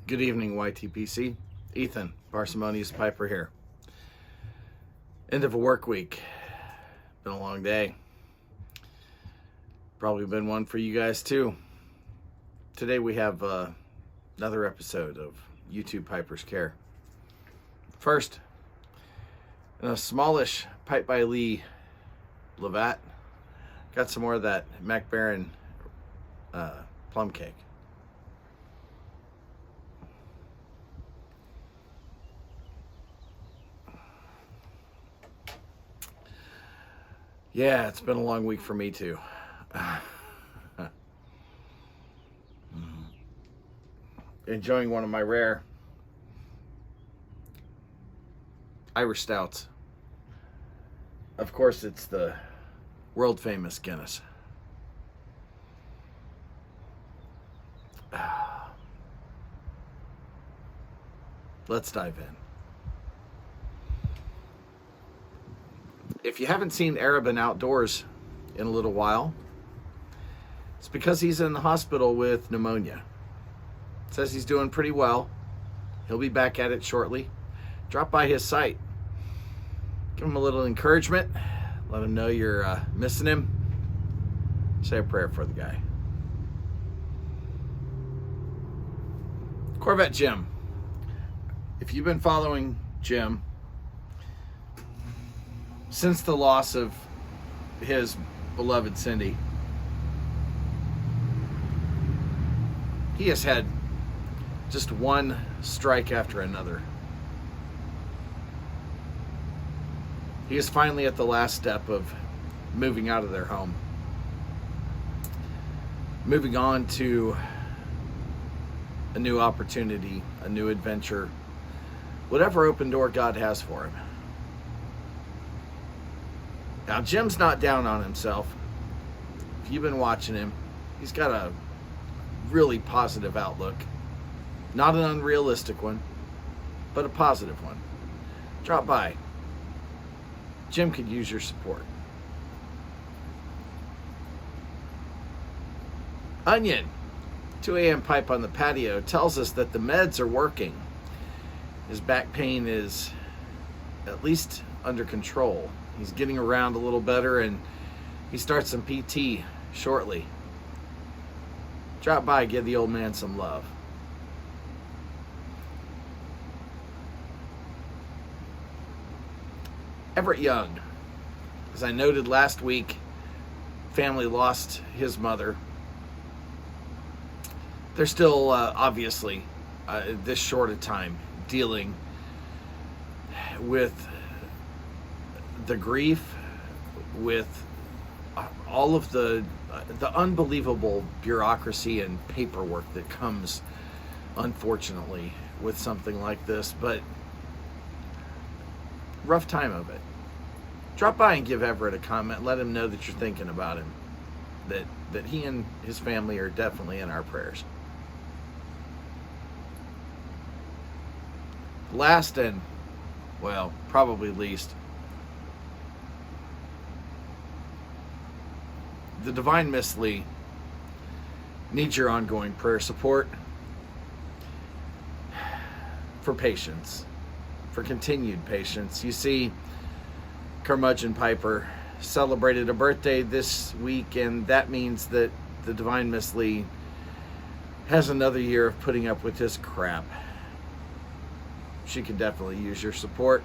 Good evening, YTPC. Ethan, Parsimonious Piper here. End of a work week. Been a long day. Probably been one for you guys too. Today we have another episode of YouTube Piper's Care. First, in a smallish pipe by Leigh Levat, got some more of that Mac Baron plum cake. Yeah, it's been a long week for me too. Enjoying one of my rare Irish stouts. Of course, it's the world famous Guinness. Let's dive in. If you haven't seen Erobin Outdoors in a little while, it's because he's in the hospital with pneumonia. Says he's doing pretty well. He'll be back at it shortly. Drop by his site. Give him a little encouragement. Let him know you're missing him. Say a prayer for the guy. Corvette Jim. If you've been following Jim since the loss of his beloved Cindy, he has had just one strike after another. He is finally at the last step of moving out of their home, moving on to a new opportunity, a new adventure, whatever open door God has for him. Now, Jim's not down on himself. If you've been watching him, he's got a really positive outlook. Not an unrealistic one, but a positive one. Drop by. Jim could use your support. Onion, 2 a.m. Pipe on the Patio, tells us that the meds are working. His back pain is at least under control. He's getting around a little better, and he starts some PT shortly. Drop by, give the old man some love. Everett Young, as I noted last week, family lost his mother. They're still obviously this short a time dealing with the grief, with all of the unbelievable bureaucracy and paperwork that comes, unfortunately, with something like this. But rough time of it. Drop by and give Everett a comment. Let him know that you're thinking about him, that he and his family are definitely in our prayers. Last and, well, probably least, the Divine Miss Leigh needs your ongoing prayer support for patience, for continued patience. You see, Curmudgeon Piper celebrated a birthday this week, and that means that the Divine Miss Leigh has another year of putting up with this crap. She could definitely use your support.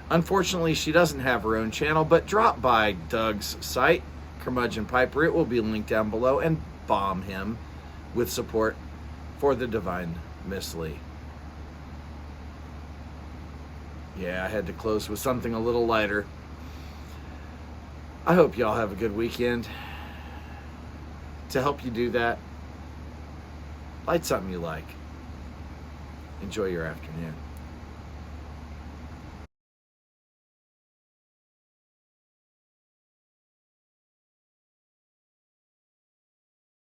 Unfortunately, she doesn't have her own channel, but drop by Doug's site, Curmudgeon Piper. It will be linked down below, and bomb him with support for the Divine Miss Leigh. Yeah, I had to close with something a little lighter. I hope y'all have a good weekend. To help you do that, light something you like. Enjoy your afternoon.